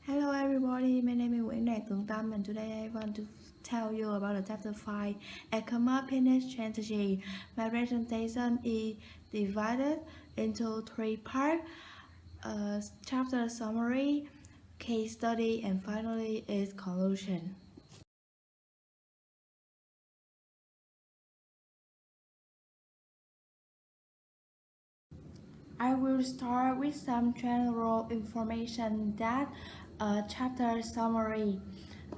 Hello everybody, my name is Nguyen Tuong Tam and today I want to tell you about the chapter 5, e-commerce business strategy. My presentation is divided into 3 parts, chapter summary, case study, and finally its conclusion. I will start with some general information that chapter summary.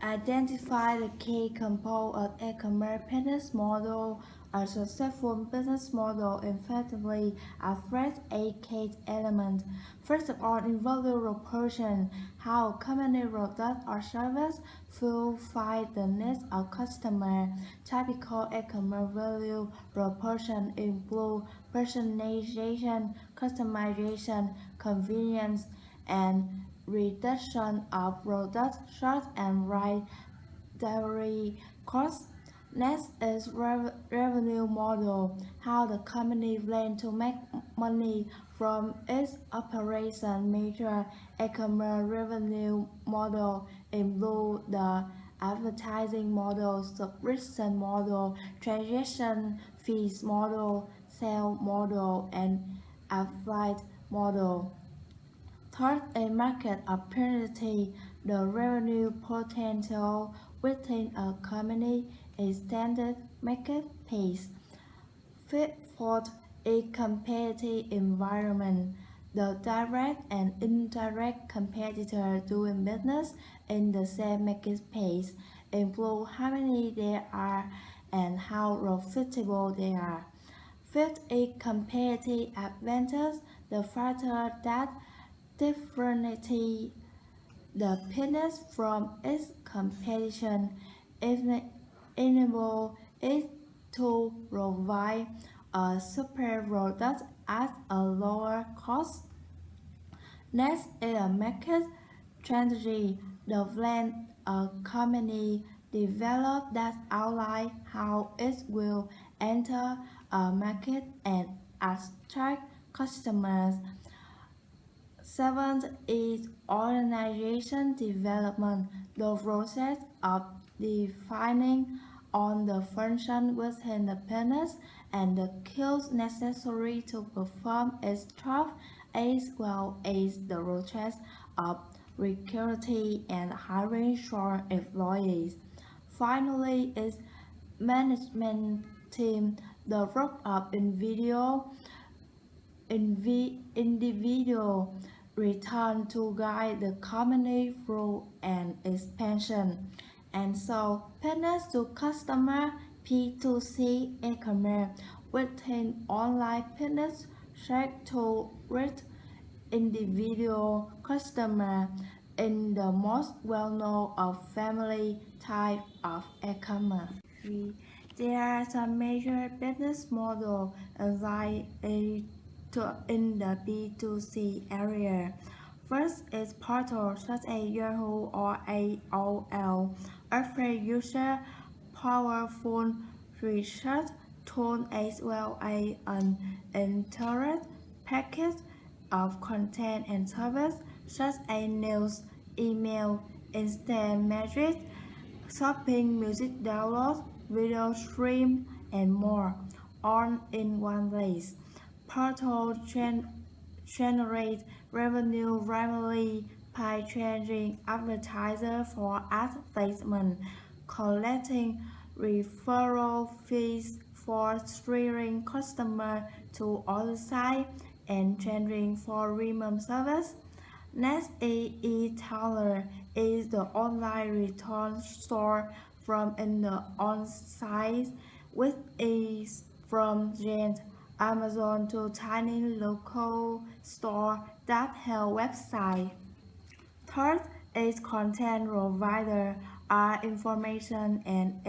Identify the key components of e-commerce business model. A successful business model effectively addresses 8 key elements. First of all, in value proposition, how a company product or service fulfill the needs of customers. Typical e-commerce value proposition include personalization, customization, convenience, and reduction of product costs and right delivery costs. Next is revenue model, how the company plans to make money from its operation. Major e-commerce revenue model include the advertising model, subscription model, transaction fees model, sale model, and affiliate model. Third, a market opportunity, the revenue potential within a company is standard market pace. Fourth, a competitive environment, the direct and indirect competitors doing business in the same market space include how many there are and how profitable they are. Fifth, a competitive advantage, the factor that differentiates the business from its competition, enable it to provide a superior product at a lower cost. Next is a market strategy, the plan a company develop that outline how it will enter a market and attract customers. Seventh is organization development, the process of defining on the function within the business and the skills necessary to perform its job, as well as the process of recruiting and hiring for employees. Finally is management team, the role of individual return to guide the company through an expansion. And so, business to customer P2C e-commerce within online business straight to reach individual customer in the most well-known of family type of e-commerce. There are some major business models in the B2C area. First is portals such as Yahoo or AOL, offer user powerful research tools as well as an internet package of content and service such as news, email, instant message, shopping, music download, video stream, and more, all in one place. Portals generate revenue primarily by charging advertisers for ad placement, collecting referral fees for steering customers to other sites, and charging for premium service. Next, e-tailer is the online return store from in the on-site with ease from giant Amazon to tiny local store that have website. Third is content provider are information and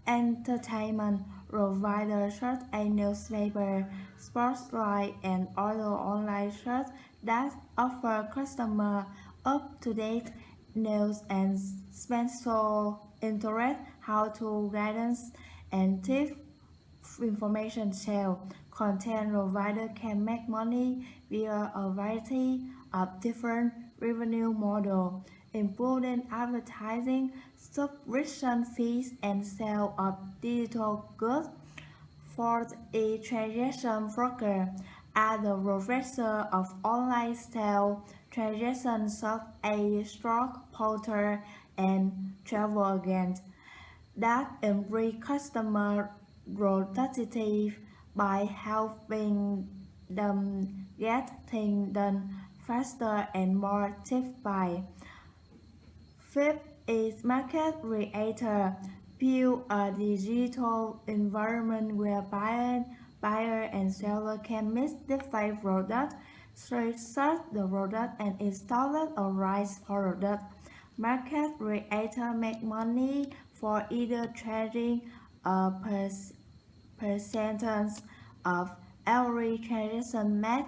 entertainment providers such as newspaper, sportsline, and other online sites that offer customers up-to-date news and special interest, how-to guidance, and tip information sale. Content provider can make money via a variety of different revenue model, including advertising, subscription fees, and sale of digital goods. Fourth, a transaction broker, as the professor of online sales transactions such as stock portal and travel agent that improve customer productivity by helping them get things done faster and more effectively. Fifth is market creator, build a digital environment where buyer and seller can mix different products, search the product and install a right product. Market creator make money for either trading a percentage of every transaction made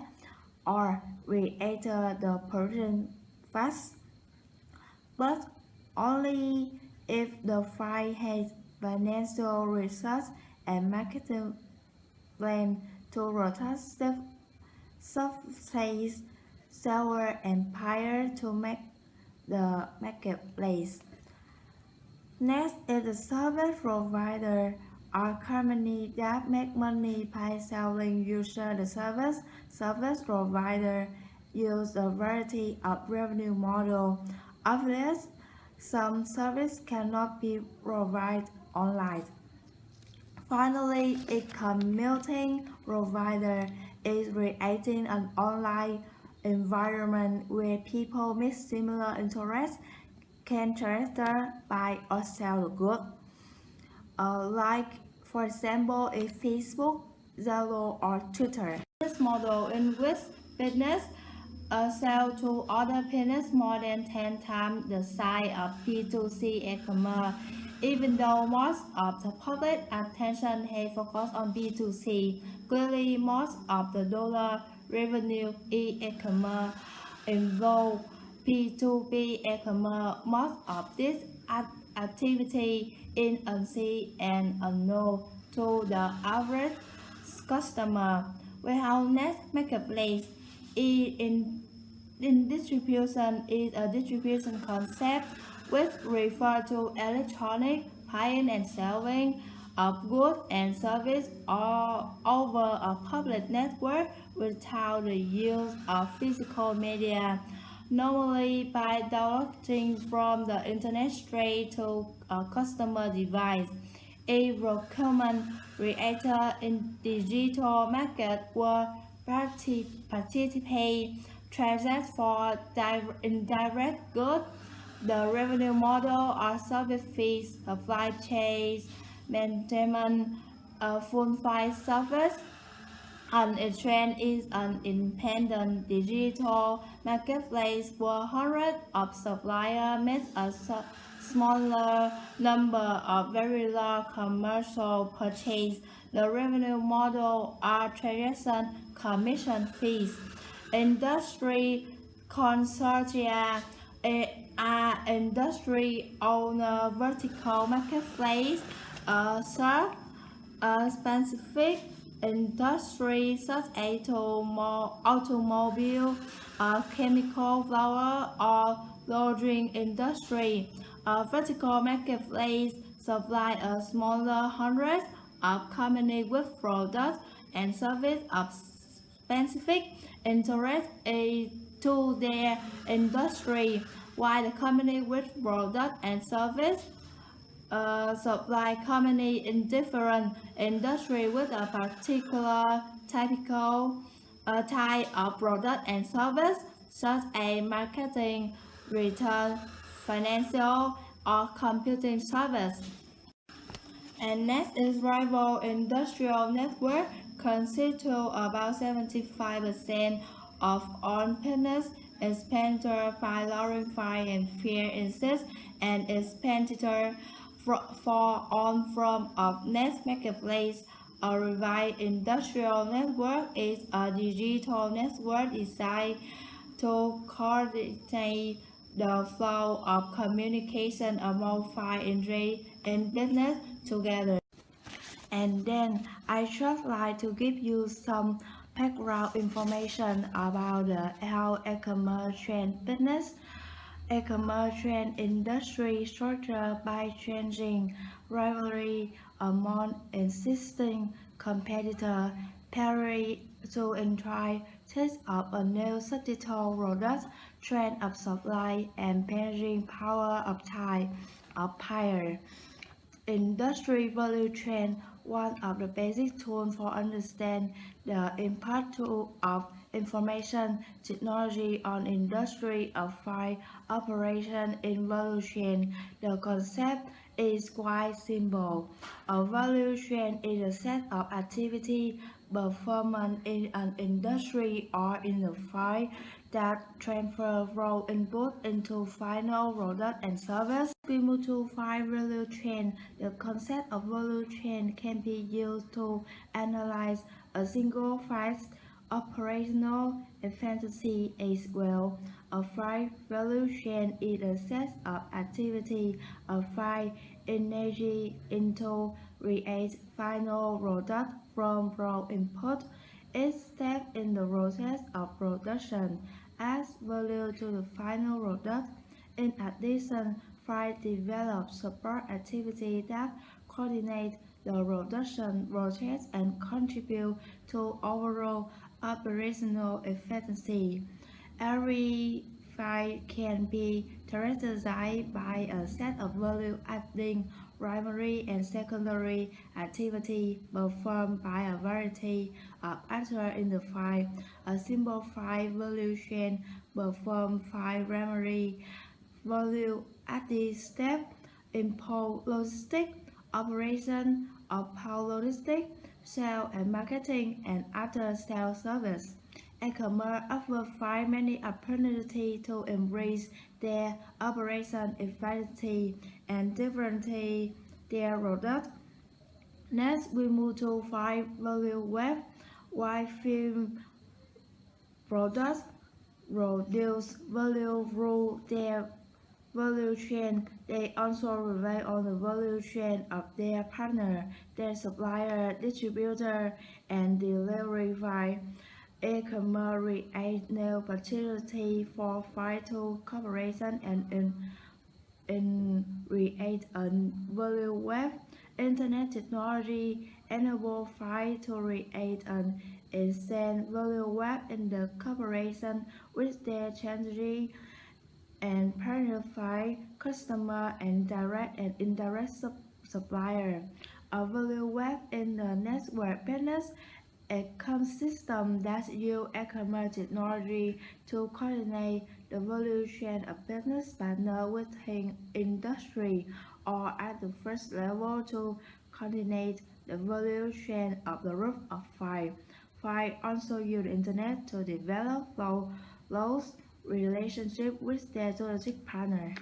or creator the person fast, but only if the file has financial research and marketing plan to rotate sales, seller and buyer to make the marketplace. Next is the service provider, a company that make money by selling users the service. Service provider use a variety of revenue models. Obviously, some service cannot be provided online. Finally, a commuting provider is creating an online environment where people with similar interests can transfer, buy, or sell goods. Like, for example, a Facebook, Zillow, or Twitter. This model in which business sell to other business more than 10 times the size of B2C e-commerce. Even though most of the public attention has focused on B2C, clearly most of the dollar revenue in e-commerce involve B2B e-commerce. Most of this activity is unseen and unknown to the average customer. Warehouse net marketplace in distribution is a distribution concept which refers to electronic buying and selling of goods and services all over a public network without the use of physical media, normally by downloading from the internet straight to a customer device. A procurement creator in digital market will participate transact for indirect goods. The revenue model are service fees, supply chains, maintenance, full file service. And a trend is an independent digital marketplace where hundreds of suppliers make a smaller number of very large commercial purchases. The revenue model are transaction commission fees. Industry consortia are industry owner vertical marketplace serve a specific industry such as automobile, chemical, flower, or lodging industry. A vertical marketplace supply a smaller hundred of companies with products and services of specific interest to their industry, while the company with product and service supply company in different industry with a particular typical type of product and service, such as marketing, retail, financial, or computing service. And next is rival industrial network, constitute about 75% of all business expenditure by glorify and fear insist and expenditure for on from of net marketplace. A revised industrial network is a digital network designed to coordinate the flow of communication among five industries in business together. And then I just like to give you some Background information about the how e-commerce trend business. E-commerce trend industry structure by changing rivalry among existing competitor parity to entice test of a new subtitle product, trend of supply and purchasing power of time of buyer. Industry value chain, one of the basic tools for understand the impact of information technology on industry affairs operation in value chain. The concept is quite simple. A value chain is a set of activity performed in an industry or in the field that transfer raw input into final product and service. We move to find value chain. The concept of value chain can be used to analyze a single phase operational efficiency as well. A five value chain is a set of activity applied energy into create final product from raw input. Each step in the process of production adds value to the final product. In addition, Fry develops support activities that coordinate the production process and contribute to overall operational efficiency. Every file can be characterized by a set of value-adding primary and secondary activity performed by a variety of actors in the file. A simple file value chain performs five primary value-added steps: import logistics, operation, outbound logistics, sales and marketing, and after-sales service. E-commerce offers five many opportunities to embrace their operation efficiency and differentiate their product. Next, we move to five value web. Why film products produce value through their value chain. They also rely on the value chain of their partner, their supplier, distributor, and delivery file. E-commerce creates new opportunity for vital cooperation and create a value web. Internet technology enables file to create an instant value web in the cooperation with their strategy and partnerify customer and direct and indirect supplier. A value web in the network business, a system that uses e-commerce technology to coordinate the value chain of business partners within industry, or at the first level to coordinate the value chain of the group of five. Five also use the internet to develop close relationship with their strategic partner.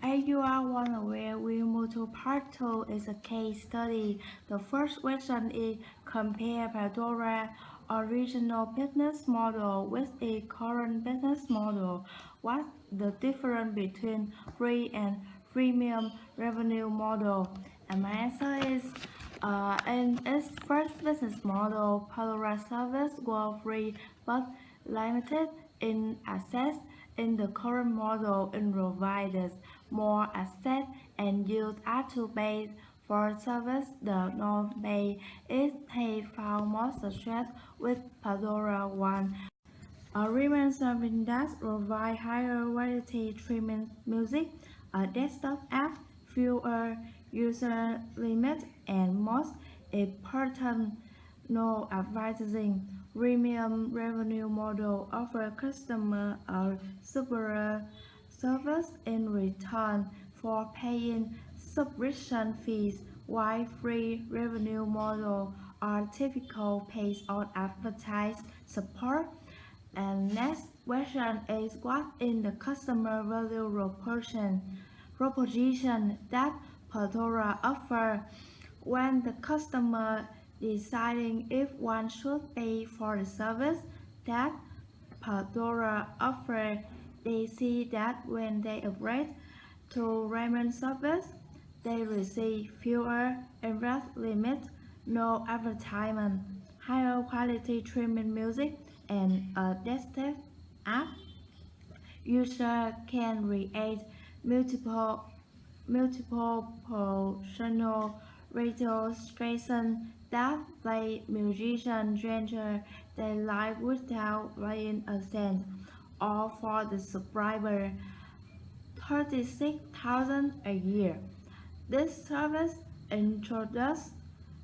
As you are well aware, we move to part 2 is a case study. The first question is compare Pandora original business model with a current business model. What's the difference between free and freemium revenue model? And my answer is in its first business model, Pandora service were free but limited in access. In the current model, it provides more access and use are to pay for service. The non-pay is paid for more success with Pandora One. A Riemann serving that provide higher quality streaming music, a desktop app, fewer user limits, and most important, no advertising. Premium revenue model offer customer a superior service in return for paying subscription fees, while free revenue model are typical based on advertised support. And next question is what is the customer value proposition that Pandora offer when the customer deciding if one should pay for the service that Pandora offer. They see that when they upgrade To ramen service, they receive fewer interest limits, no advertisement, higher quality streaming music, and a desktop app. Users can create multiple personal radio stations that play musician genre they like without paying a cent, or for the subscriber 36,000 a year. This service introduces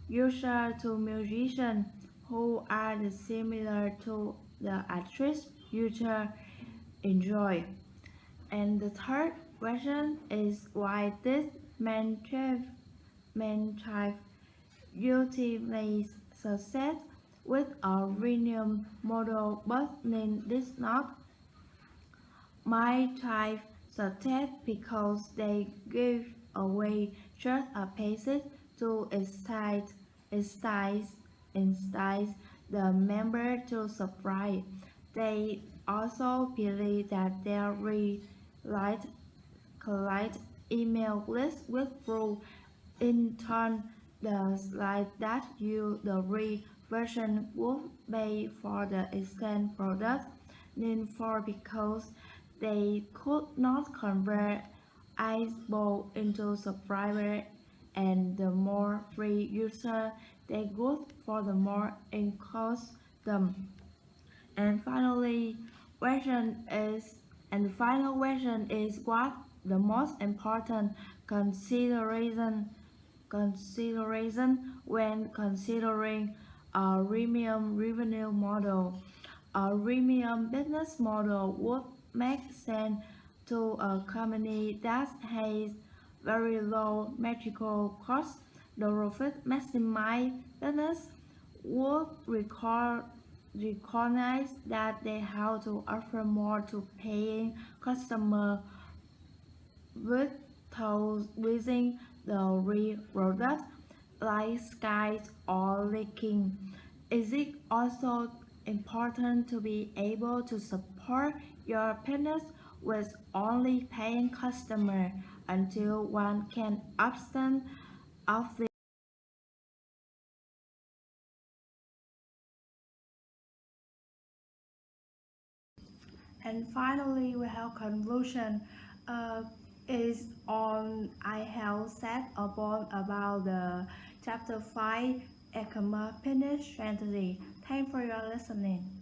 users to musicians who are similar to the artist users enjoy. And the third question is why this mental ultimately success with a premium model but name this not my type success because they give away just a basis to incite the member to subscribe. They also believe that their light collect email list with through in turn the slide that you the free version would pay for the extended product need for because they could not convert iceberg into subscriber and the more free user they got for the more it cost them. And finally, question is and the final question is what the most important consideration when considering a premium revenue model. A premium business model would make sense to a company that has very low material costs. The profit maximized business would recognize that they have to offer more to paying customers without using the real product like skies or leaking. Is it also important to be able to support your business with only paying customers until one can abstain of the And finally, we have conclusion. Uh, is on I have said about the chapter 5 e-commerce business strategy. Thanks for your listening.